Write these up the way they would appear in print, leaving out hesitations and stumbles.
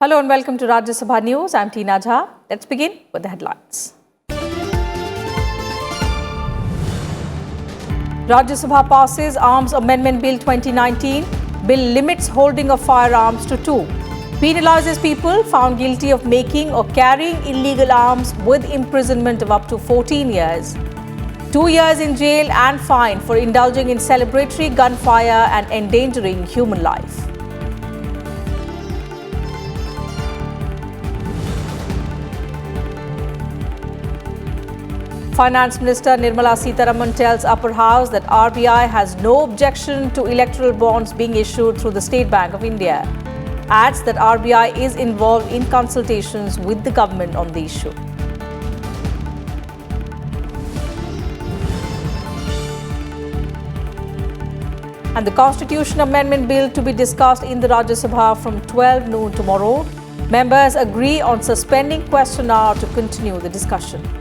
Hello and welcome to Rajya Sabha News. I'm Tina Jha. Let's begin with the headlines. Rajya Sabha passes Arms Amendment Bill 2019. Bill limits holding of firearms to 2. Penalizes people found guilty of making or carrying illegal arms with imprisonment of up to 14 years. 2 years in jail and fine for indulging in celebratory gunfire and endangering human life. Finance Minister Nirmala Sitharaman tells Upper House that RBI has no objection to electoral bonds being issued through the State Bank of India. Adds that RBI is involved in consultations with the government on the issue. And the Constitution Amendment Bill to be discussed in the Rajya Sabha from 12 noon tomorrow. Members agree on suspending question hour to continue the discussion.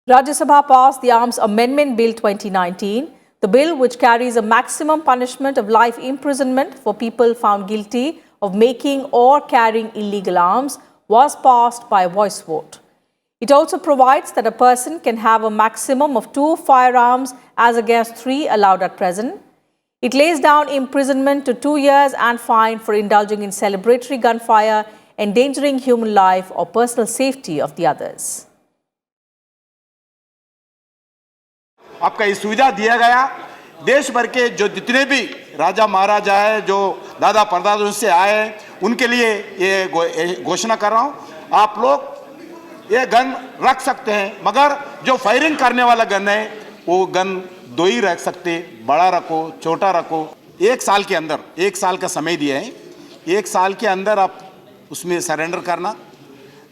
Rajya Sabha passed the Arms Amendment Bill 2019. The bill, which carries a maximum punishment of life imprisonment for people found guilty of making or carrying illegal arms, was passed by a voice vote. It also provides that a person can have a maximum of 2 firearms as against 3 allowed at present. It lays down imprisonment to 2 years and fine for indulging in celebratory gunfire, endangering human life or personal safety of the others. आपका ये सुविधा दिया गया। देश भर के जो जितने भी राजा महाराजा है, जो दादा परदादा से आए, उनके लिए ये घोषणा कर रहा हूँ। आप लोग ये गन रख सकते हैं, मगर जो फायरिंग करने वाला गन है वो गन 2 ही रख सकते, बड़ा रखो छोटा रखो। 1 साल के अंदर, 1 साल का समय दिया है, 1 साल के अंदर आप उसमें सरेंडर करना,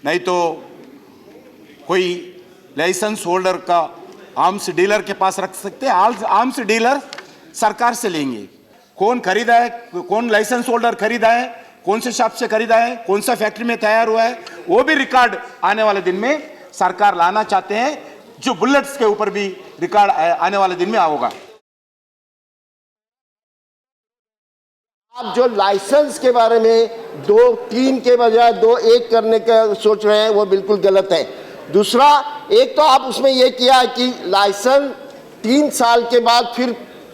नहीं तो कोई लाइसेंस होल्डर का आर्म्स डीलर के पास रख सकते हैं। आर्म्स डीलर सरकार से लेंगे, कौन खरीदा है, कौन लाइसेंस होल्डर खरीदा है, कौन से शॉप से खरीदा है, कौन सा फैक्ट्री में तैयार हुआ है, वो भी रिकॉर्ड आने वाले दिन में सरकार लाना चाहते हैं। जो बुलेट्स के ऊपर भी रिकॉर्ड आने वाले दिन में होगा। आप जो लाइसेंस के बारे में 2-3 के बजाय 2-1 करने का सोच रहे हैं, वो बिल्कुल गलत है। दूसरा, एक तो आप उसमें यह किया कि लाइसेंस 3 साल के बाद फिर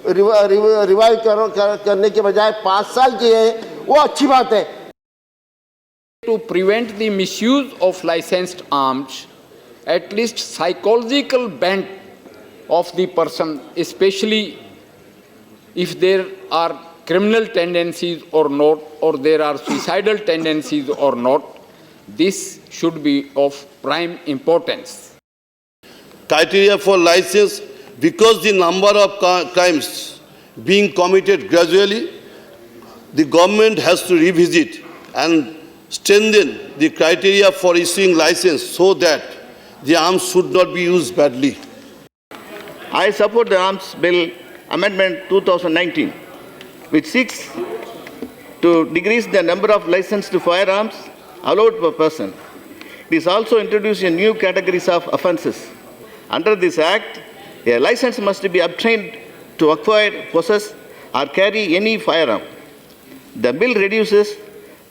रिवाइव करने के बजाय 5 साल की है, वो अच्छी बात है। To prevent the misuse of licensed arms, at least psychological bent of the person, especially if there are criminal tendencies or not, or there are suicidal tendencies or not, this should be of prime importance. Criteria for license, because the number of crimes being committed gradually, the government has to revisit and strengthen the criteria for issuing license so that the arms should not be used badly. I support the Arms Bill Amendment 2019, which seeks to decrease the number of licensed firearms allowed per person. It is also introducing new categories of offences. Under this Act, a license must be obtained to acquire, possess, or carry any firearm. The bill reduces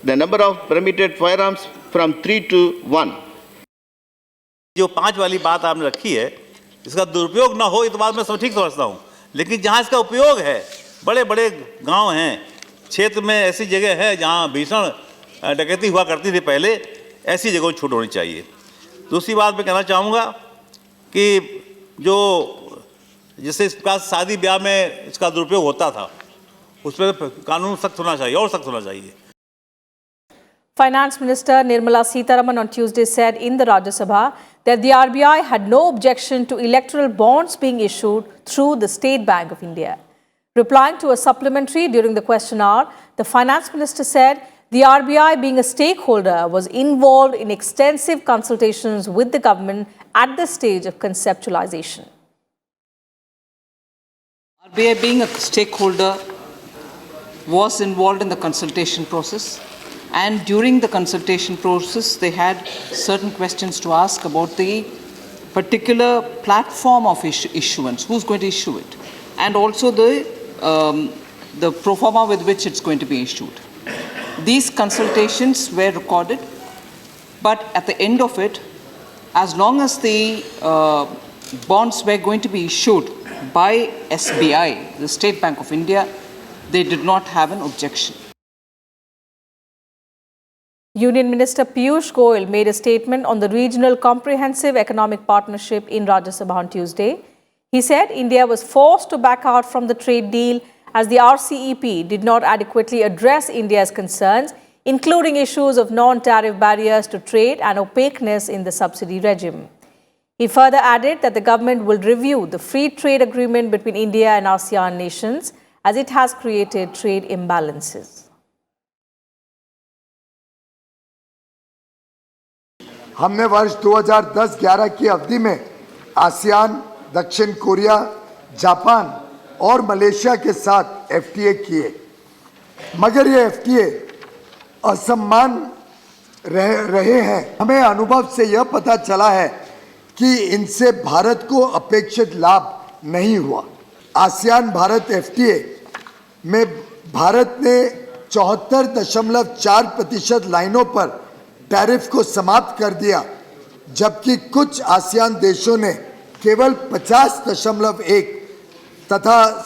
the number of permitted firearms from 3 to 1. जो 5 वाली बात आपने रखी है, इसका दुरुपयोग ना हो, ये तो बात मैं ठीक समझता हूँ, लेकिन जहाँ इसका उपयोग है, बड़े बड़े गांव हैं, क्षेत्र में ऐसी जगह है जहाँ भीषण डकैती हुआ करती थी पहले, ऐसी जगहों छूट होनी चाहिए। दूसरी बात मैं कहना चाहूँगा कि जो जैसे इसका शादी ब्याह में इसका दुरुपयोग होता था, उस पर कानून सख्त होना चाहिए और सख्त होना चाहिए। Finance Minister Nirmala Sitharaman on Tuesday said in the Rajya Sabha that the RBI had no objection to electoral bonds being issued through the State Bank of India. Replying to a supplementary during the question hour, the Finance Minister said the RBI, being a stakeholder, was involved in extensive consultations with the government at the stage of conceptualization. RBI, being a stakeholder, was involved in the consultation process, and during the consultation process they had certain questions to ask about the particular platform of issuance, who's going to issue it, and also the pro forma with which it's going to be issued. These consultations were recorded, but at the end of it, as long as the bonds were going to be issued by SBI, the State Bank of India, they did not have an objection. Union Minister Piyush Goyal made a statement on the Regional Comprehensive Economic Partnership in Rajya Sabha on Tuesday. He said India was forced to back out from the trade deal as the RCEP did not adequately address India's concerns, including issues of non-tariff barriers to trade and opaqueness in the subsidy regime. He further added that the government will review the free trade agreement between India and ASEAN nations as it has created trade imbalances. हमने वर्ष 2010-11 की अवधि में ASEAN, दक्षिण Korea, Japan और Malaysia के साथ FTA किए, मगर ये एफटीए असमान रहे हैं। हमें अनुभव से यह पता चला है कि इनसे भारत को अपेक्षित लाभ नहीं हुआ। आसियान भारत एफटीए में भारत ने 74.4% लाइनों पर टैरिफ को समाप्त कर दिया, जबकि कुछ आसियान देशों ने केवल 50.1 तथा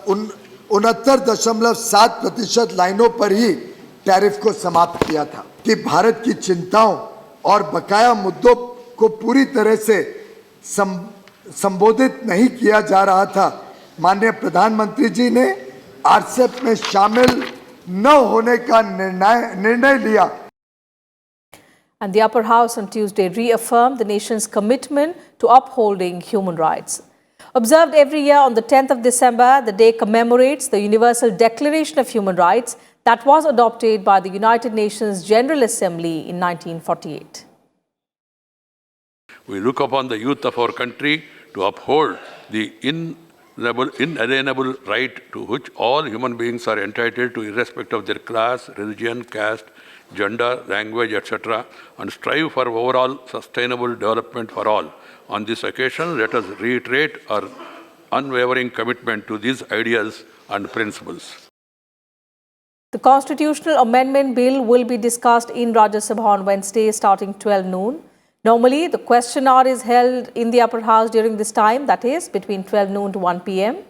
69.7% लाइनों पर ही टैरिफ को समाप्त किया था। कि भारत की चिंताओं और बकाया मुद्दों को पूरी तरह से संबोधित नहीं किया जा रहा था, माननीय प्रधानमंत्री जी ने आरसेप में शामिल न होने का निर्णय लिया। And the upper house on Tuesday reaffirmed the nation's commitment to upholding human rights. Observed every year on the 10th of December, the day commemorates the Universal Declaration of Human Rights that was adopted by the United Nations General Assembly in 1948. We look upon the youth of our country to uphold the inalienable right to which all human beings are entitled to, irrespective of their class, religion, caste, gender, language, etc., and strive for overall sustainable development for all. On this occasion, let us reiterate our unwavering commitment to these ideals and principles. The Constitutional Amendment Bill will be discussed in Rajya Sabha on Wednesday starting 12 noon. Normally, the question hour is held in the upper house during this time, that is, between 12 noon to 1 p.m.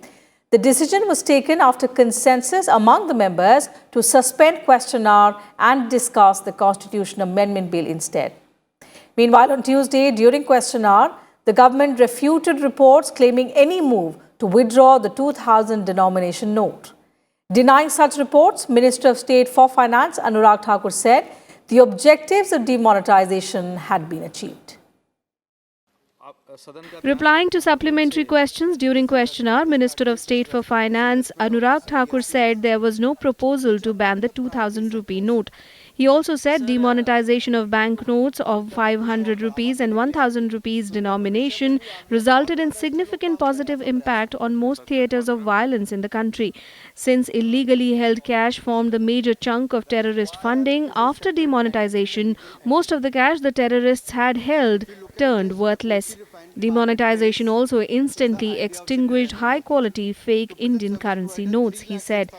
The decision was taken after consensus among the members to suspend question hour and discuss the Constitution Amendment Bill instead. Meanwhile, on Tuesday, during question hour, the government refuted reports claiming any move to withdraw the 2000 denomination note. Denying such reports, Minister of State for Finance Anurag Thakur said the objectives of demonetization had been achieved. Replying to supplementary questions during question hour, Minister of State for Finance Anurag Thakur said there was no proposal to ban the 2000 rupee note. He also said demonetization of banknotes of 500 rupees and 1000 rupees denomination resulted in significant positive impact on most theatres of violence in the country. Since illegally held cash formed the major chunk of terrorist funding, after demonetization, most of the cash the terrorists had held turned worthless. Demonetization also instantly extinguished high-quality fake Indian currency notes, he said.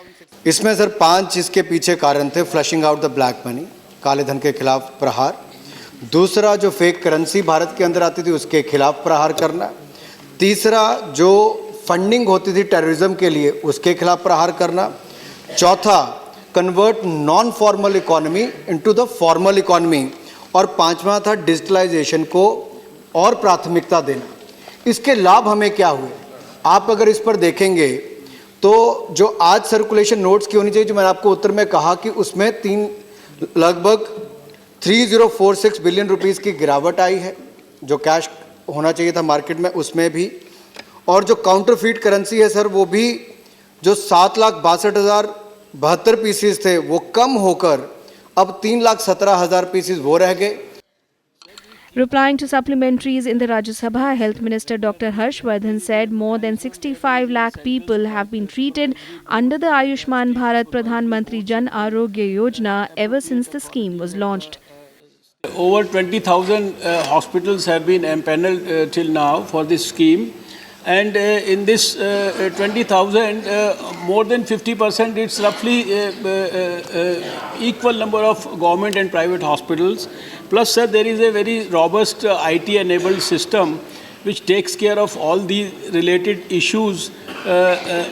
इसमें sir 5 इसके पीछे कारण थे। Flushing out the black money, काले धन के खिलाफ प्रहार। दूसरा, जो फेक करेंसी भारत के अंदर आती थी उसके खिलाफ प्रहार करना। तीसरा, जो फंडिंग होती थी टेररिज्म के लिए उसके खिलाफ प्रहार करना। चौथा, convert non formal economy into the formal economy. और पांचवा था डिजिटलाइजेशन को और प्राथमिकता देना। इसके लाभ हमें क्या हुए, आप अगर इस पर देखेंगे तो जो आज सर्कुलेशन नोट्स की होनी चाहिए, जो मैंने आपको उत्तर में कहा कि उसमें लगभग 3046 बिलियन रुपीस की गिरावट आई है, जो कैश होना चाहिए था मार्केट में उसमें भी। और जो काउंटरफीट करेंसी है सर, वो भी जो 7,62,072 पीसीस थे वो कम होकर अब 3,17,000 पीसीस वो रह गए। Replying to supplementaries in the Rajya Sabha, Health Minister Dr. Harshvardhan said more than 65 lakh people have been treated under the Ayushman Bharat Pradhan Mantri Jan Arogya Yojana ever since the scheme was launched. Over 20,000 hospitals have been empaneled till now for this scheme. And in this 20,000, more than 50%, it's roughly equal number of government and private hospitals. Plus, sir, there is a very robust IT-enabled system which takes care of all the related issues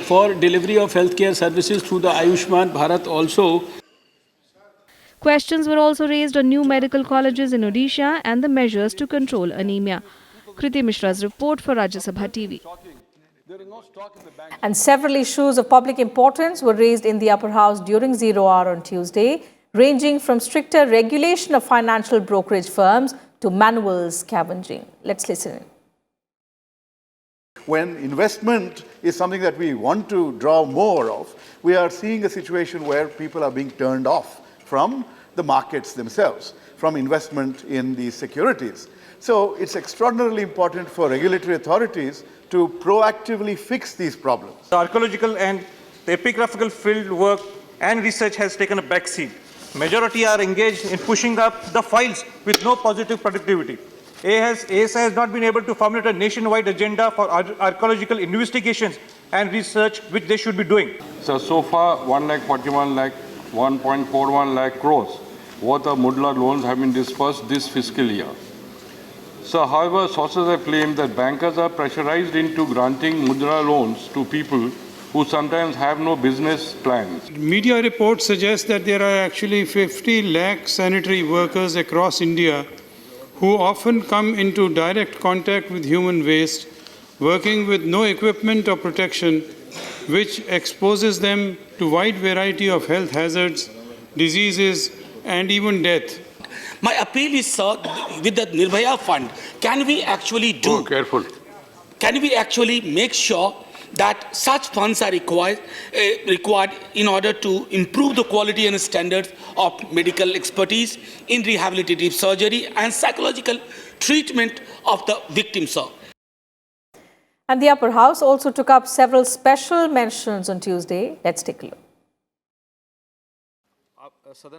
for delivery of healthcare services through the Ayushman Bharat also. Questions were also raised on new medical colleges in Odisha and the measures to control anemia. Kriti Mishra's report for Rajya Sabha TV. And several issues of public importance were raised in the upper house during 0 hour on Tuesday, ranging from stricter regulation of financial brokerage firms to manual scavenging. Let's listen in. When investment is something that we want to draw more of, we are seeing a situation where people are being turned off from the markets themselves, from investment in these securities. So it's extraordinarily important for regulatory authorities to proactively fix these problems. The archaeological and the epigraphical field work and research has taken a backseat. Majority are engaged in pushing up the files with no positive productivity. ASI has not been able to formulate a nationwide agenda for archaeological investigations and research which they should be doing. So far 1.41 lakh crores worth of Mudra loans have been disbursed this fiscal year. So, however, sources have claimed that bankers are pressurized into granting Mudra loans to people who sometimes have no business plans. Media reports suggest that there are actually 50 lakh sanitary workers across India who often come into direct contact with human waste, working with no equipment or protection, which exposes them to wide variety of health hazards, diseases, and even death. My appeal is, sir, with the Nirbhaya Fund, can we actually do... Oh, careful. Can we actually make sure that such funds are required in order to improve the quality and standards of medical expertise in rehabilitative surgery and psychological treatment of the victims, sir? And the upper house also took up several special mentions on Tuesday. Let's take a look.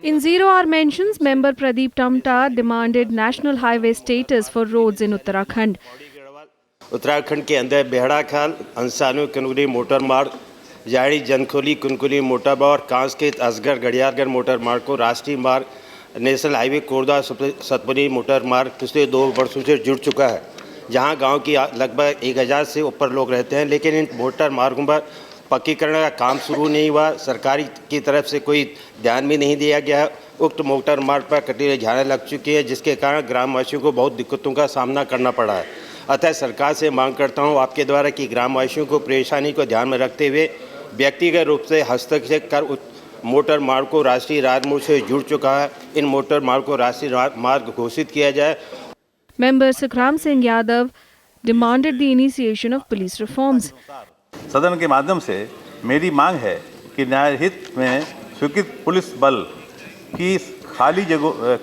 In 0 hour mentions, member Pradeep Tamta demanded national highway status for roads in Uttarakhand. Uttarakhand के अंदर बेहड़ा खाल, अंसानु कनगुली motor मार्ग, जाड़ी जनखोली कुनकुली motor मार्ग और कांसकेत Asghar गड़ियारगढ़ motor मार्ग को राष्ट्रीय मार्ग नेशनल हाईवे कोरदा सतपुरी मोटर मार्ग पिछले 2 वर्षों से जुड़ चुका है, जहां गांव की लगभग 1000 से ऊपर लोग रहते हैं, लेकिन इन मोटर मार्गों पर पक्कीकरण का काम शुरू नहीं हुआ। सरकारी की तरफ से कोई ध्यान भी नहीं दिया गया। उक्त मोटर मार्ग पर कटीले झाड़ें लग चुकी है, जिसके कारण ग्रामवासियों को बहुत दिक्कतों का सामना करना पड़ा है। अतः सरकार से मांग करता हूं आपके द्वारा कि ग्रामवासियों को परेशानी को ध्यान में रखते हुए व्यक्तिगत रूप से हस्तक्षेप कर मोटर मार्ग को राष्ट्रीय राजमार्ग से जुड़ चुका है, इन मोटर मार्ग को राष्ट्रीय मार्ग घोषित किया जाए। Member Sukhram Singh Yadav demanded the initiation of police reforms. सदन के माध्यम से मेरी मांग है कि न्यायहित में स्वीकृत पुलिस बल की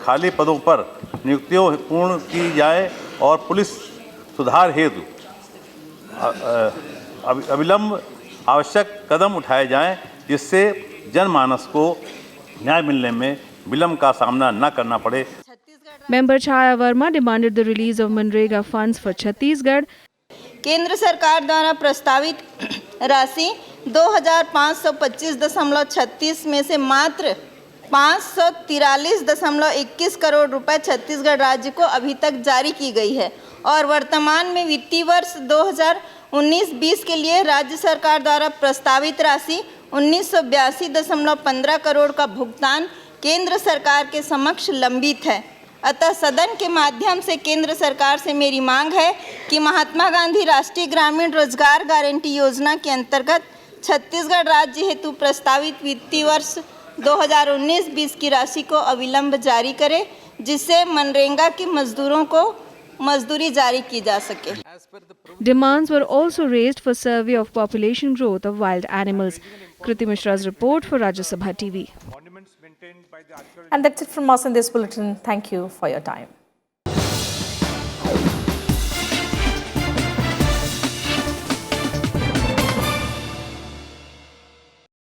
खाली पदों पर नियुक्तियों पूर्ण की जाए और पुलिस सुधार हेतु अविलंब आवश्यक कदम उठाए जाएं, जिससे जनमानस को न्याय मिलने में विलंब का सामना न करना पड़े। Member Chaya Verma demanded the release of Manrega funds for Chhattisgarh. केंद्र सरकार द्वारा प्रस्तावित राशि 2525.36 में से मात्र 543.21 करोड़ रुपए छत्तीसगढ़ राज्य को अभी तक जारी की गई है और वर्तमान में वित्तीय वर्ष 2019-20 के लिए राज्य सरकार द्वारा प्रस्तावित राशि 1982.15 करोड़ का भुगतान केंद्र सरकार के समक्ष लंबित है। अतः सदन के माध्यम से केंद्र सरकार से मेरी मांग है कि महात्मा गांधी राष्ट्रीय ग्रामीण रोजगार गारंटी योजना के अंतर्गत छत्तीसगढ़ राज्य हेतु प्रस्तावित वित्तीय वर्ष 2019-20 की राशि को अविलंब जारी करे, जिससे मनरेगा के मजदूरों को मजदूरी जारी की जा सके। Demands were also raised for survey of population growth of wild animals. Kriti Mishra's report for Rajya Sabha TV. And that's it from us in this bulletin. Thank you for your time.